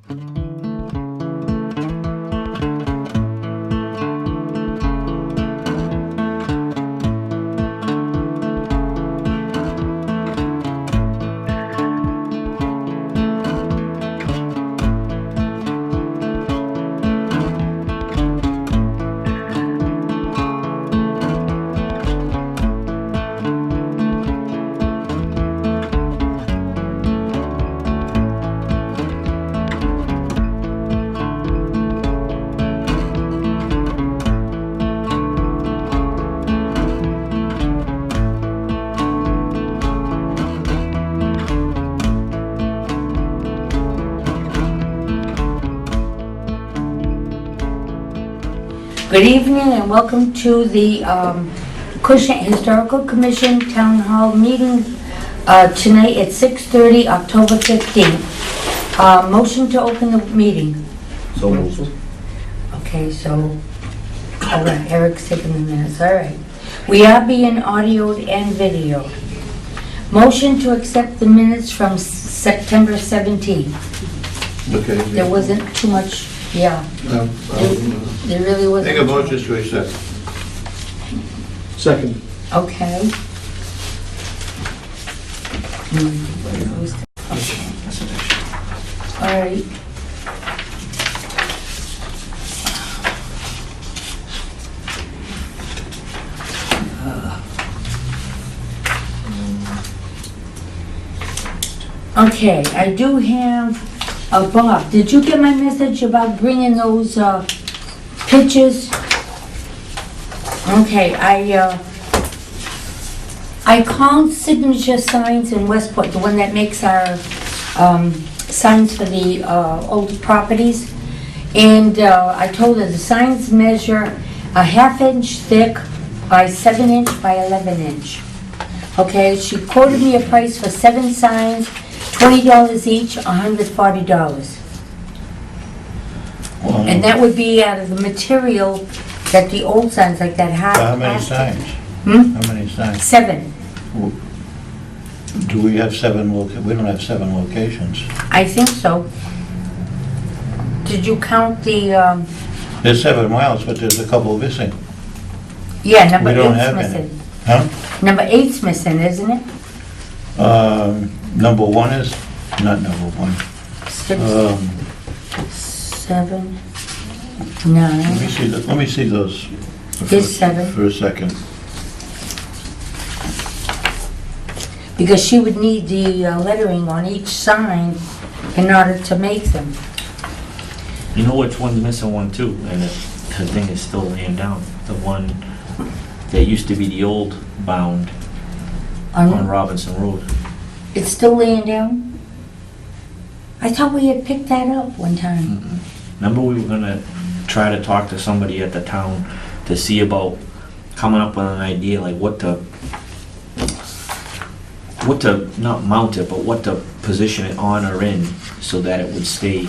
Good evening and welcome to the Acushnet Historical Commission Town Hall meeting tonight at 6:30, October 15th. Motion to open the meeting. So moved. Okay, so, Eric's taking the minutes, all right. We are being audioed and videoed. Motion to accept the minutes from September 17th. Okay. There wasn't too much, yeah, there really wasn't. Make a motion to accept. Second. Okay. All right. Okay, I do have, Bob, did you get my message about bringing those pictures? Okay, I called Signature Signs in Westport, the one that makes our signs for the old properties. And I told her the signs measure a 1/2 inch thick by 7 inch by 11 inch. Okay, she quoted me a price for 7 signs, $20 each, $140. And that would be out of the material that the old signs, like that hard How many plastic. signs? Hmm? How many signs? 7. Do we have 7 we don't have 7 locations. I think so. Did you count the, There's 7 miles, but there's a couple missing. yeah, number We don't 8's have any. missing. Huh? Number 8's missing, isn't it? Number 1 is, not number 1. 6, Let 7, me 9. see, let me see those There's 7. for a second. Because she would need the lettering on each sign in order to make them. You know which one's missing one too, and the thing is still laying down. The one that used to be the old bound on Robinson Road. It's still laying down? I thought we had picked that up one time. Remember we were gonna try to talk to somebody at the town to see about coming up with an idea, like what to, not mount it, but what to position it on or in so that it would stay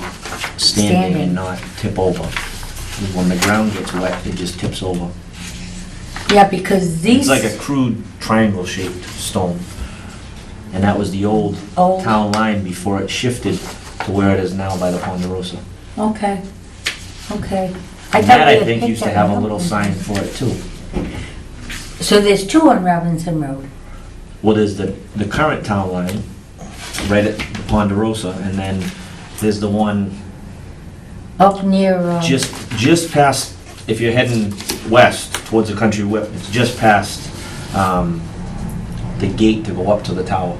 standing Standing. and not tip over. When the ground gets wet, it just tips over. Yeah, because these... It's like a crude triangle-shaped stone. And that was the old Old. town line before it shifted to where it is now by the Ponderosa. Okay, okay. And thought that, we I had think, picked used to that have a up. little sign for it too. So there's 2 on Robinson Road? Well, there's the current town line, right at the Ponderosa, and then there's the one Up near... just past, if you're heading west towards the country whip, it's just past the gate to go up to the tower.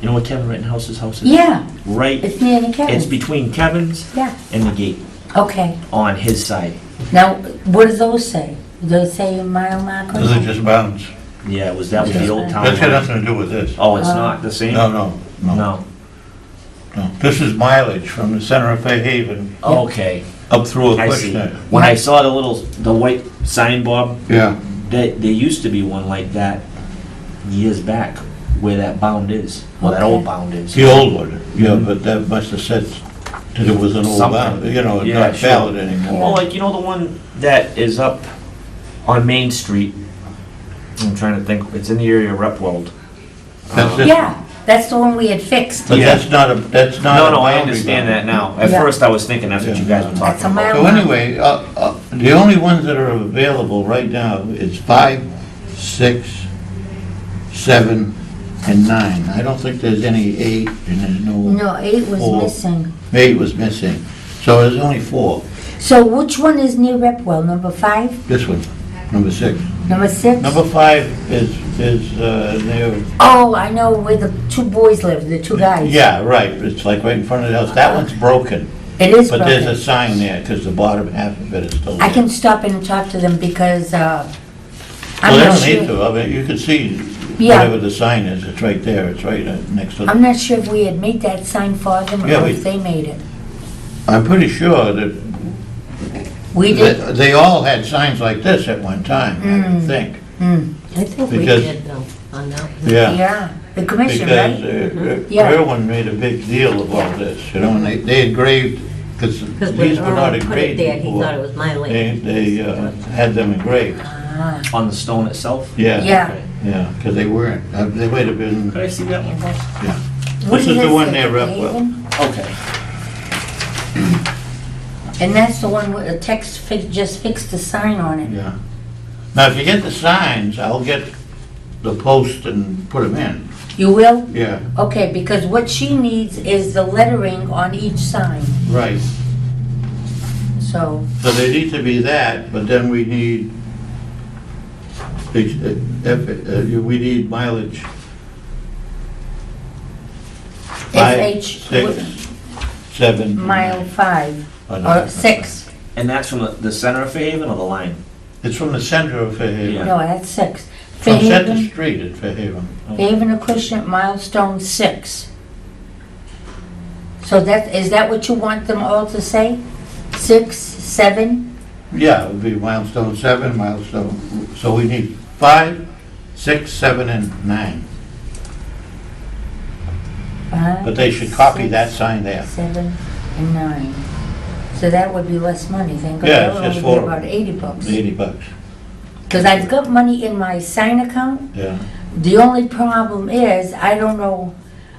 You know where Kevin Rittenhouse's house is? Yeah, Right, it's near the it's Kevin's. between Kevin's Yeah, and the gate okay. on his side. Now, what do those say? Do they say a mile marker? Those are just bounds. Yeah, that was the old town That's got line. nothing to do with this. Oh, it's not the same? No. No. This is mileage from the center of Fairhaven Okay, up through I see. Acushnet. When I saw the white sign, Bob, Yeah. there used to be one like that years back where that bound is, well, that old bound is. The old one, yeah, but that must have said that it was an old Something. bound, you know, Yeah, not sure. valid anymore. Well, like, you know the one that is up on Main Street? I'm trying to think, it's in the area of Repwald. That's this- Yeah, That's the one we had fixed. But Yeah. that's not a No, I boundary understand bound. that now. At Yeah. first, I was thinking that's what you guys were That's a talking mile. about. So anyway, the only ones that are available right now is 5, 6, 7, and 9. I don't think there's any 8, and there's No, 8 was Four. missing. 8 was missing. So there's only 4. So which one is near Repwell? Number 5? This one, number 6. Number 6? Number 5 is near, Oh, I know where the 2 boys live, the 2 guys. yeah, right, it's like right in front of the house. That one's broken, It is but there's a broken. sign there, because the bottom half of it is still there. I can stop in and talk to them because Well, I'm they not don't need sure. to, I mean, you can see Yeah. whatever the sign is, it's right there, it's right next to I'm not sure if we had made that sign for them Yeah, or we- if they made it. I'm pretty sure that We did? they all had signs like this at one time, I Mm. think. I think we Because- did though, on that one. Yeah, Yeah, the commission, because right? Yeah. Irwin made a big deal of all this, you know, and they engraved, because Because when these were not Earl put it engraved there, he thought it before. was my land. They had them engraved, Ah, On the stone itself? yeah. Yeah. Okay. Yeah, because they weren't, they might have been, Could I see that one, boss? yeah. what This does is the it one say, near Repwell. Haven? Okay. And that's the one where the text just fixed the sign on it. Yeah. Now, if you get the signs, I'll get the post and put them in, You will? yeah, Okay, because what she needs is the lettering on each sign, right. so, So they need to be that, but then we need, we need mileage. 5, FH 6, 7. mile 5, or 6. And that's from the center of Fairhaven or the line? It's from the center of Fairhaven. Yeah. No, that's 6. From Center Fairhaven, Street at Fairhaven. Fairhaven Acushnet, milestone 6. So is that what you want them all to say? 6, 7? Yeah, it would be milestone 7, milestone, so we need 5, 6, 7, and 9. But they should copy that sign there. 7 and 9. So that would be less money, then, Yeah, because that it's would just only be for- about 80 bucks. $80, Because I've got money in my sign account. yeah. The only problem is, I don't know,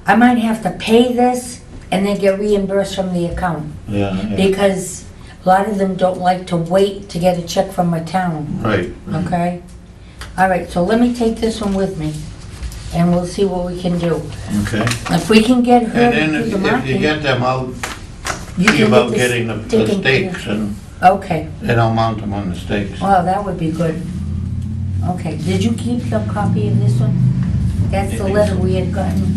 I might have to pay this and then get reimbursed from the account. Yeah, yeah, Because a lot of them don't like to wait to get a check from a town, right. okay? All right, so let me take this one with me, and we'll see what we can do. Okay. If we can get her And to then do the if you marking, get them, I'll you see can about get getting this the taken care stakes and Okay, I'll mount them on the stakes. well, that would be good. Okay, did you keep the copy of this one? That's the letter we had gotten.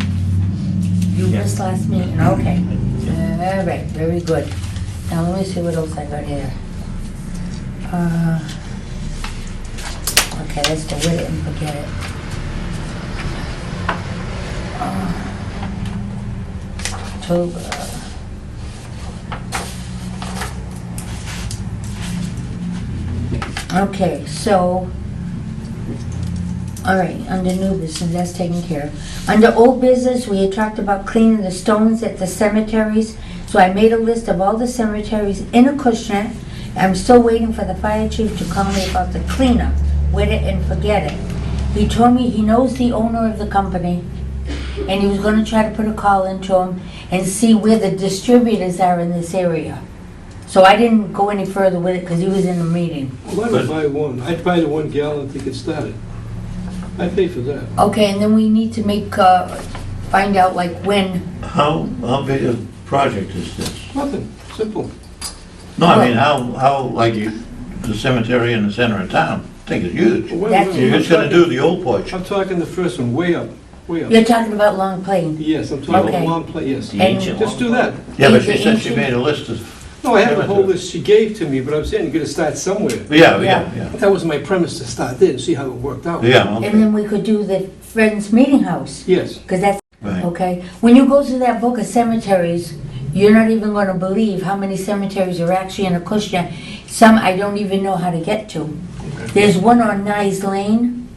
You Yeah. missed last meeting, okay. All right, very good. Now, let me see what else I got here. Okay, that's the wit it and forget it. October. Okay, so, all right, under new business, that's taken care of. Under old business, we had talked about cleaning the stones at the cemeteries. So I made a list of all the cemeteries in Acushnet. I'm still waiting for the fire chief to call me about the cleanup, with it and forget it. He told me he knows the owner of the company, and he was gonna try to put a call into him and see where the distributors are in this area. So I didn't go any further with it because he was in the meeting. Well, I would buy one. I'd buy the 1 gallon to get started. I'd pay for that. Okay, and then we need to make, find out like when, How big a project is this? Nothing, simple. No, I mean, how, like the cemetery in the center of town, I think it's huge. Well, wait a That's- minute, You're I'm just gonna talking- do the old porch. I'm talking the first one, way up, way up. you're talking about Long Plain. Yes, I'm talking Okay. about long play, yes. The And- ancient Just do one. that. Yeah, but Is she it said she ancient? made a list of, No, I have the whole list she gave to me, but I'm saying you gotta start somewhere. yeah. That was my premise, to start there and see how it worked out. Yeah, And okay, then we could do the Friends Meeting House, Yes. because that's, right. okay? When you go through that book of cemeteries, you're not even gonna believe how many cemeteries are actually in Acushnet. Some I don't even know how to get to. There's one on Nye Lane,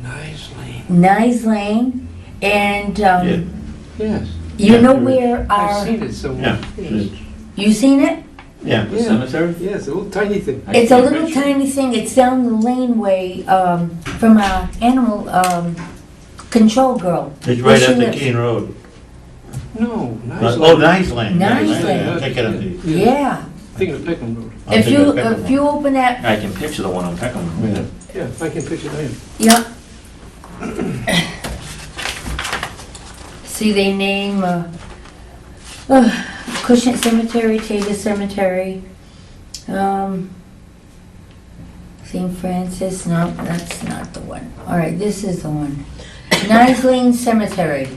Nice lane. Nye Lane, and, Yeah. Yes. you know Yeah. where I've our, seen it somewhere. Yeah, Yes. it's- you seen it? yeah. The cemetery? Yes, a little tiny thing. I It's a can't little picture. tiny thing, it's down the laneway, from a animal, Control Girl. It's Where right she at the lives. Keene Road. No, Oh, Nice Lane. Nice Nice Lane. I'm thinking of the. Yeah. Thinking of Peckham Road. I'm If thinking you, of Peckham if you open that, I can picture the one on Peckham. Road. Yeah, I can picture that. yeah. See, they name, Acushnet Cemetery, Tabor Cemetery, St. Francis, no, that's not the one. All right, this is the one. Nice Lane Cemetery.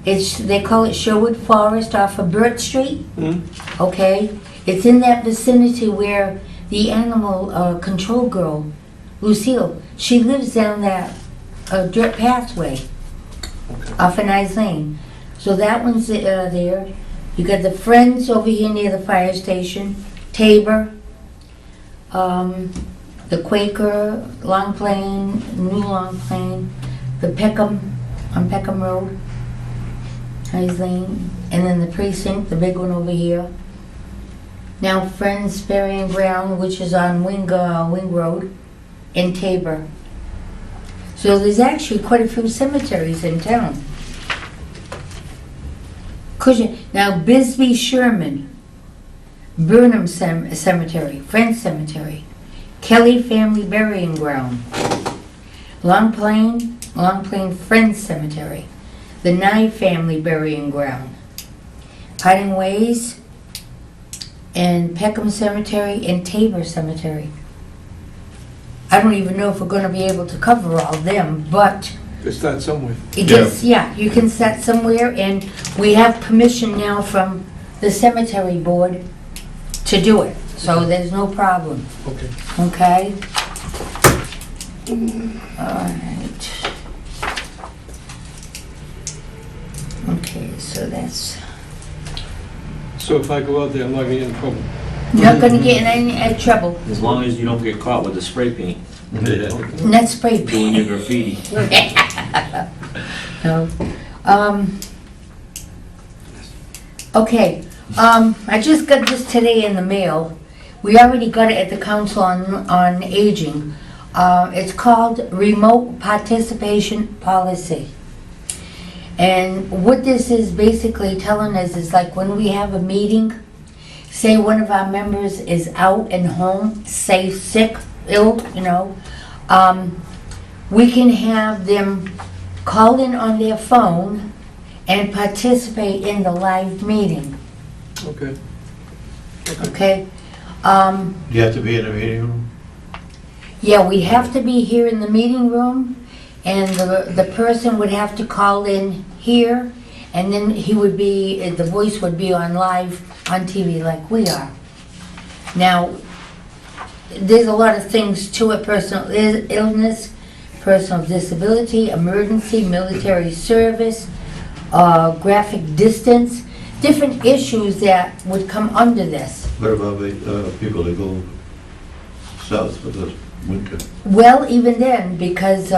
They call it Sherwood Forest off of Burt Street, okay? It's in that vicinity where the animal control girl, Lucille, she lives down that dirt pathway off of Nice Lane. So that one's there. You got the Friends over here near the fire station, Tabor, the Quaker, Long Plain, New Long Plain, the Peckham, on Peckham Road, Nice Lane, and then the precinct, the big one over here. Now Friends Burying Ground, which is on Wing Road in Tabor. So there's actually quite a few cemeteries in town. Now Bisbee Sherman, Burnham Cemetery, Friends Cemetery, Kelly Family Burying Ground, Long Plain Friends Cemetery, the Nye Family Burying Ground, Parting Ways, and Peckham Cemetery and Tabor Cemetery. I don't even know if we're going to be able to cover all of them, but Could start somewhere. it just, yeah, you can set somewhere, and we have permission now from the cemetery board to do it, so there's no problem, Okay. okay? All right. Okay, so that's, So if I go out there, I'm not gonna get in trouble. you're not gonna get in any trouble. As long as you don't get caught with the spray paint, Not spray doing your paint. graffiti. No. Okay, I just got this today in the mail. We already got it at the Council on Aging. It's called Remote Participation Policy. And what this is basically telling us is like when we have a meeting, say one of our members is out and home, say sick, ill, we can have them call in on their phone and participate in the live meeting, Okay. okay? You have to be in a meeting room? Yeah, we have to be here in the meeting room, and the person would have to call in here, and then the voice would be on live on TV like we are. Now, there's a lot of things to it: personal illness, personal disability, emergency, military service, graphic distance, different issues that would come under this. What about the people that go south for the winter? Well, even then, because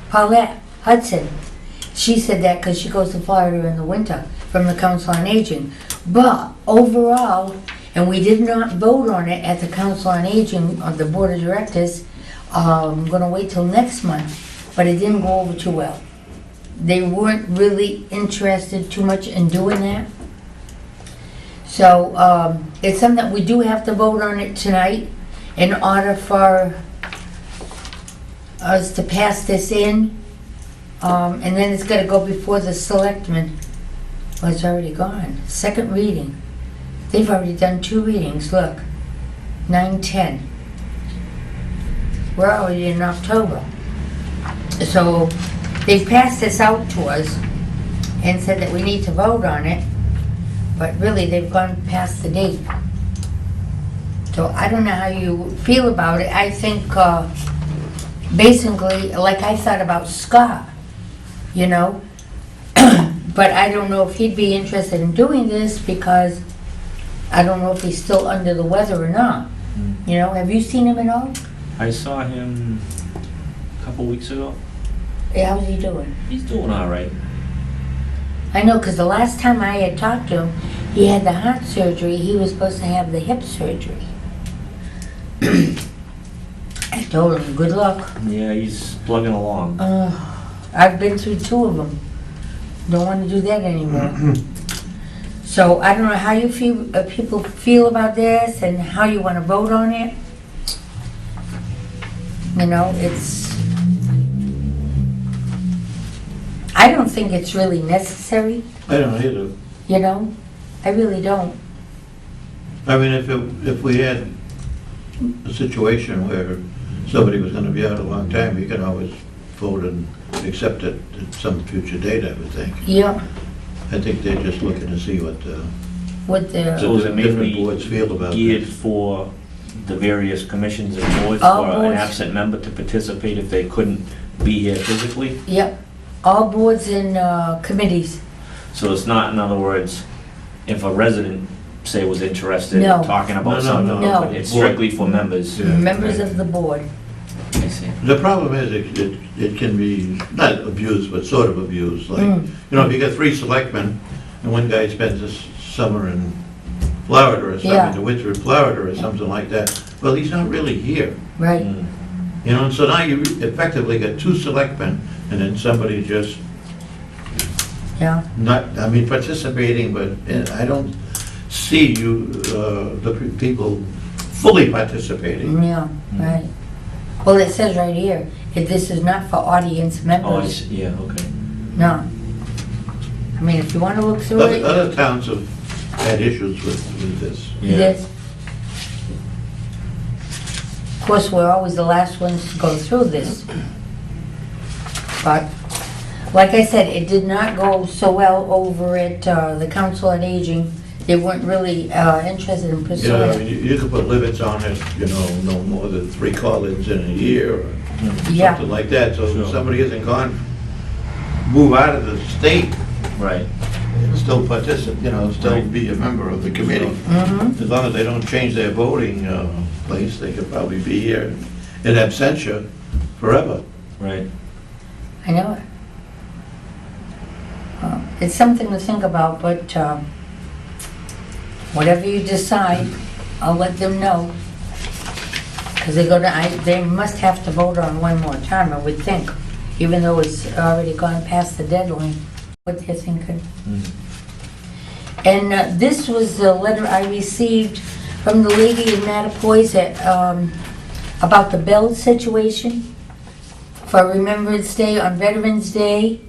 Paulette Hudson, she said that because she goes to Florida in the winter from the Council on Aging. But overall, and we did not vote on it at the Council on Aging, on the Board of Directors, I'm gonna wait till next month, but it didn't go over too well. They weren't really interested too much in doing that. So it's something that we do have to vote on it tonight in order for us to pass this in. And then it's gotta go before the selectmen. Well, it's already gone. Second reading. They've already done 2 readings, look. 9/10. We're already in October. So they passed this out to us and said that we need to vote on it, but really they've gone past the date. So I don't know how you feel about it. I think basically, like I thought about Scott, but I don't know if he'd be interested in doing this because I don't know if he's still under the weather or not. Have you seen him at all? I saw him a couple weeks ago. Yeah, how's he doing? He's doing all right. I know, because the last time I had talked to him, he had the heart surgery. He was supposed to have the hip surgery. I told him, good luck. Yeah, he's plugging along. I I've been through 2 of them. Don't want to do that anymore. So I don't know how you feel, people feel about this and how you want to vote on it. You know, I don't think it's really necessary, I don't either. you know? I really don't. I mean, if we had a situation where somebody was gonna be out a long time, you could always vote and accept it at some future date, I would think. Yeah, I think they're just looking to see what with the, So is it different mainly boards feel about geared this. for the various commissions and boards All for an boards. absent member to participate if they couldn't be here physically? yep, all boards and committees. So it's not, in other words, if a resident, say, was interested in No. talking about No, something, no. it's strictly for members? Yeah. Members of the board. I see. The problem is, it can be, not abused, but sort of abused, like, Mm. you know, if you got 3 selectmen, and one guy spends this summer in Florida or Yeah. something, the winter in Florida or something like that, well, he's not really here, Right, Mm. you know, and so now you effectively got 2 selectmen, and then somebody just yeah. not, I mean, participating, but I don't see the people fully participating. Yeah, right. Well, it says right here, if this is not for audience Oh, I members, see, yeah, okay. no. I mean, if you want to look through it, Other towns have had issues with this. Yeah. this. Of course, we're always the last ones to go through this. But, like I said, it did not go so well over at the Council on Aging. They weren't really interested in You know, I pursuing mean, it. you could put limits on it, you know, no more than 3 call-ins in a year, or Yeah, something like that, so Sure. if somebody isn't gone, move out of the state, Right. and still participate, you know, still be a member of the committee. mm-hmm, As long as they don't change their voting place, they could probably be here in absentia forever. Right. I know it. Well, it's something to think about, but whatever you decide, I'll let them know. Because they must have to vote on one more time, I would think, even though it's already gone past the deadline, what they're thinking. Mm. And this was the letter I received from the lady in Mattapoise about the bell situation for Remembrance Day on Veterans Day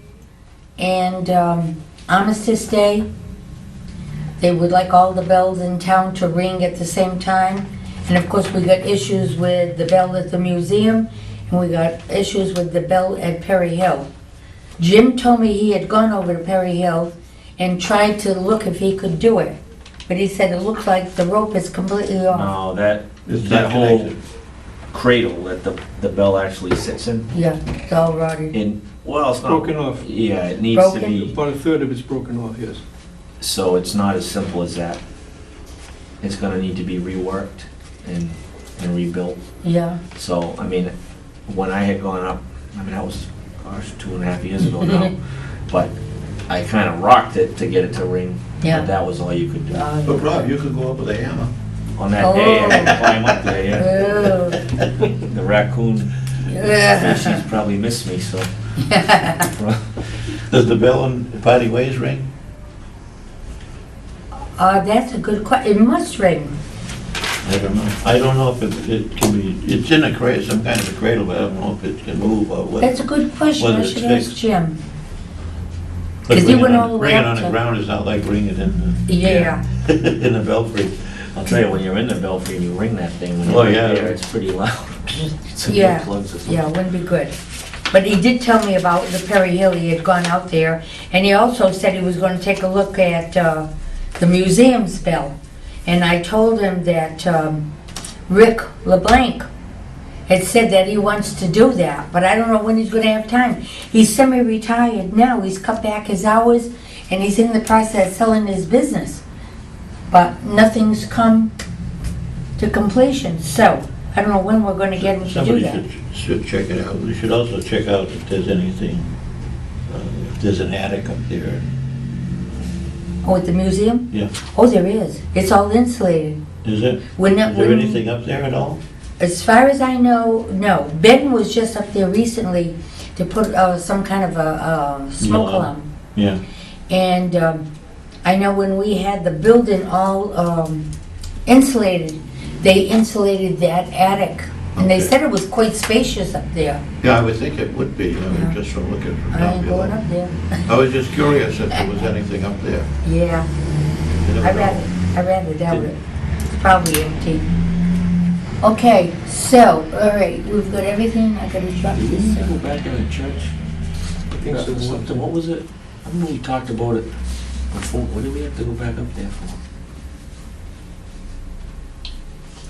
and Armistice Day. They would like all the bells in town to ring at the same time. And of course, we got issues with the bell at the museum, and we got issues with the bell at Perry Hill. Jim told me he had gone over to Perry Hill and tried to look if he could do it. But he said it looks like the rope is completely off. No, that It's that not whole connected. cradle that the bell actually sits in, Yeah, it's all rotted. well, it's not. Broken off. Yeah, it needs to Broken? be, About a third of it's broken off, yes. so it's not as simple as that. It's gonna need to be reworked and rebuilt. Yeah, So, I mean, when I had gone up, I mean, that was, gosh, 2.5 years ago now, but I kind of rocked it to get it to ring. Yeah. But that was all you could do. But Rob, you could go up with a hammer. On that day, I had to Oh. climb up there, yeah. Ew. The raccoon Ugh. species probably missed me, so. Does the bell in Party Ways ring? That's a good question. It must ring. I don't know. I don't know if it can be, it's in a cradle, some kind of a cradle, but I don't know if it can move or what. That's a good question. Whether I it's should ask fixed. Jim. But 'cause he went all the way ringing up on the to- ground is not like ringing in Yeah. the, in the belfry. I'll tell you, when you're in the belfry and you ring that thing, when Oh, you're yeah. right there, it's pretty loud. Some Yeah. plugs or something. Yeah, wouldn't be good. But he did tell me about the Perry Hill. He had gone out there, and he also said he was going to take a look at the museum's bell. And I told him that Rick LeBlanc had said that he wants to do that, but I don't know when he's going to have time. He's semi-retired now. He's cut back his hours, and he's in the process of selling his business. But nothing's come to completion, so I don't know when we're going to get him to do Somebody that. should check it out. We should also check out if there's anything, if there's an attic up there. Oh, at the museum? Yeah, Oh, there is. It's all insulated. is it? When Is there anything up there at all? As far as I know, no. Ben was just up there recently to put some kind of a smoke Yeah. alarm. Yeah. And I know when we had the building all insulated, they insulated that attic. And they Okay. said it was quite spacious up there. Yeah, I would think it would be, I mean, Yeah. just from looking from I down ain't going below. up there. I was just curious if there was anything up there. Yeah, You never know. I'd rather doubt it. It's probably empty. Okay, so, all right, we've got everything. I gotta drop Did we this. need to go back in the church? I think so. Something, what was it? I remember we talked about it before. What did we have to go back up there for?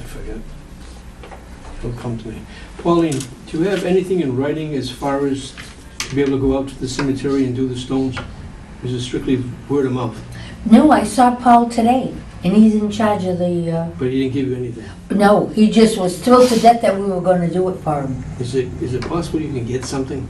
I forget. It'll come to me. Pauline, do you have anything in writing as far as to be able to go out to the cemetery and do the stones? Or is it strictly word of mouth? No, I saw Paul today, and he's in charge of the, But he didn't give you anything? no, he just was thrilled to death that we were gonna do it for him. Is it possible you can get something?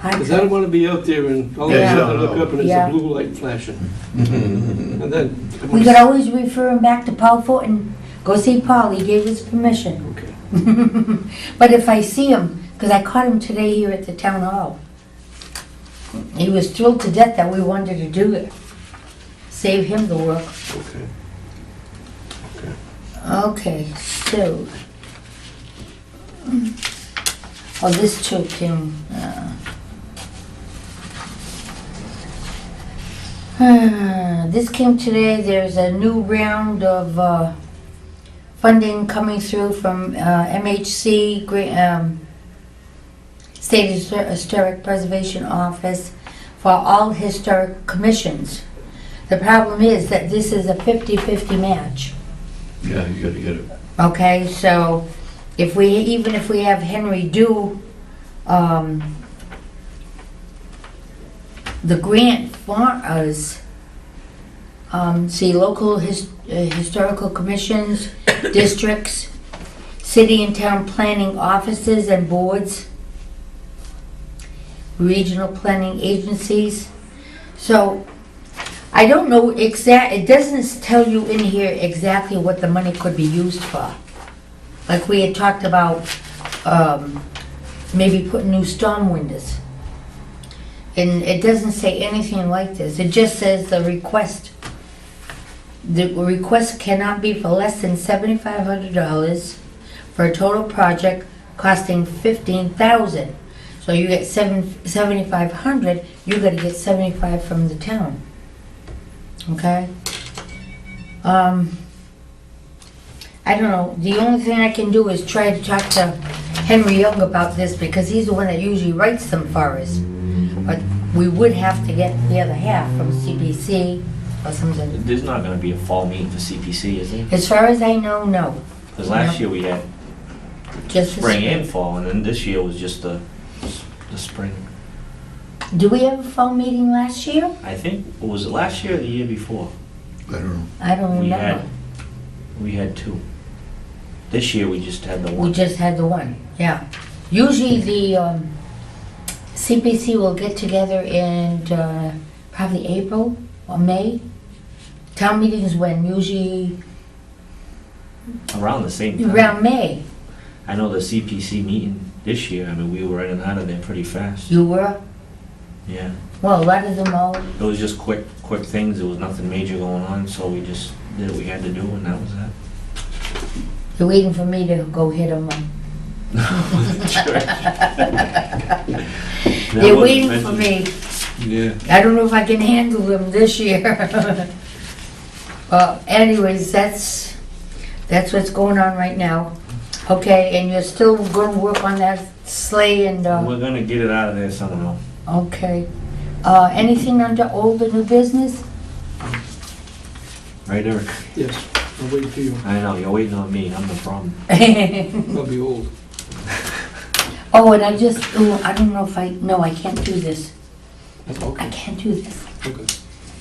I Because I don't want to be out there and all of a Yeah. sudden I look up and it's Yeah. a blue light flashing. And then... We could always refer him back to Paul Fulton. Go see Paul, he gave his permission. Okay. But if I see him, because I caught him today here at the town hall, he was thrilled to death that we wanted to do it. Save him the work. Okay. Okay. Okay, so. Oh, this too came. This came today. There's a new round of funding coming through from MHC, State Historic Preservation Office, for all historic commissions. The problem is that this is a 50-50 match. Yeah, you gotta get it. Okay, so even if we have Henry do the grant for us, see, local historical commissions, districts, city and town planning offices and boards, regional planning agencies. So I don't know it doesn't tell you in here exactly what the money could be used for. Like we had talked about, maybe putting new storm windows. And it doesn't say anything like this. It just says the request cannot be for less than $7,500 for a total project costing $15,000. So you get $7,500, you gotta get $75 from the town. Okay? I don't know, the only thing I can do is try to talk to Henry Young about this, because he's the one that usually writes them for us. But we would have to get the other half from CPC or something. There's not gonna be a fall meeting for CPC, is there? As far as I know, no. Because last No. year we had Just the spring and fall, and then this year was just the spring. Do we have a fall meeting last year? I think, was it last year or the year before? I don't know. I don't We remember. We had two. This year we just had the We one. just had the one, yeah. Usually the CPC will get together in probably April or May. Town meetings when? Usually Around the same time. around May. I know the CPC meeting this year, I mean, we were in and out of there pretty fast. You were? Yeah. Well, a lot of them all, It was just quick things, there was nothing major going on, so we just did what we had to do, and that was that. you're waiting for me to go hit them. They're waiting for me. Yeah. I don't know if I can handle them this year. Anyways, that's what's going on right now. Okay, and you're still going to work on that sleigh and, We're gonna get it out of there somehow. okay. Anything under old or new business? Right, Eric? Yes, I'll wait for you. I know, you're waiting on me, I'm the problem. I'll be old. Oh, and I don't know if no, I can't do this. I Okay, can't do this. okay,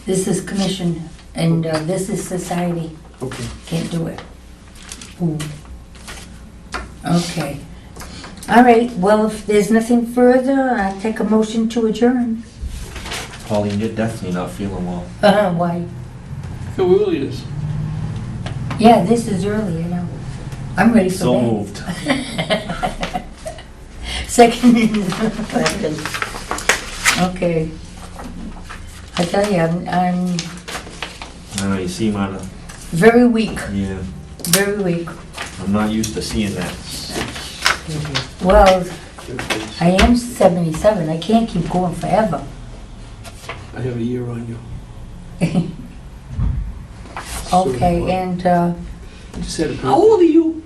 This is commission, and this is society. okay. Can't do it. Ooh. Okay. All right, well, if there's nothing further, I'll take a motion to adjourn. Pauline, you're definitely not feeling well. Why? How early it is? Yeah, this is early, you know. I'm ready for So bed. moved. Second. Second. Okay. I tell you, I'm I don't know, you seem out of, very weak, yeah, very weak. I'm not used to seeing that. Well, I am 77, I can't keep going forever. I have a year on you. Okay, and, I just had a How old are you?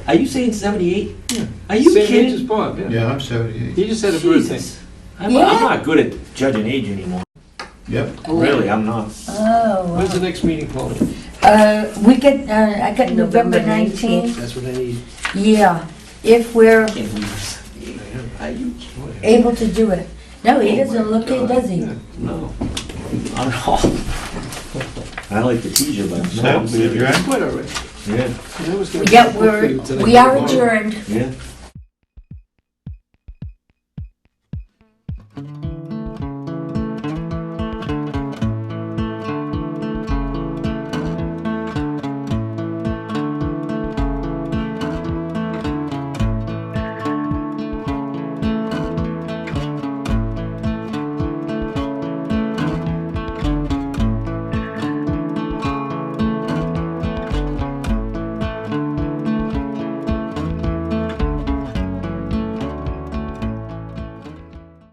Are you saying 78? Yeah. Are you Same age as kidding? Bob, yeah. Yeah, I'm 78. He just had a birthday. Jesus. I'm Yeah. not good at judging age anymore. Yep. Really, I'm not. oh, When's the wow. next meeting, Paul? We get, I got November November 19th. That's what I need. Yeah, if we're Can't believe this. Are you kidding? able to do it. No, he Oh, doesn't my look it, God. does he? Yeah. No. I'm not. I like to tease you, but no, So, I'm we serious. adjourn? Quite all right. Yeah, And I was gonna- Yeah, we are adjourned. yeah.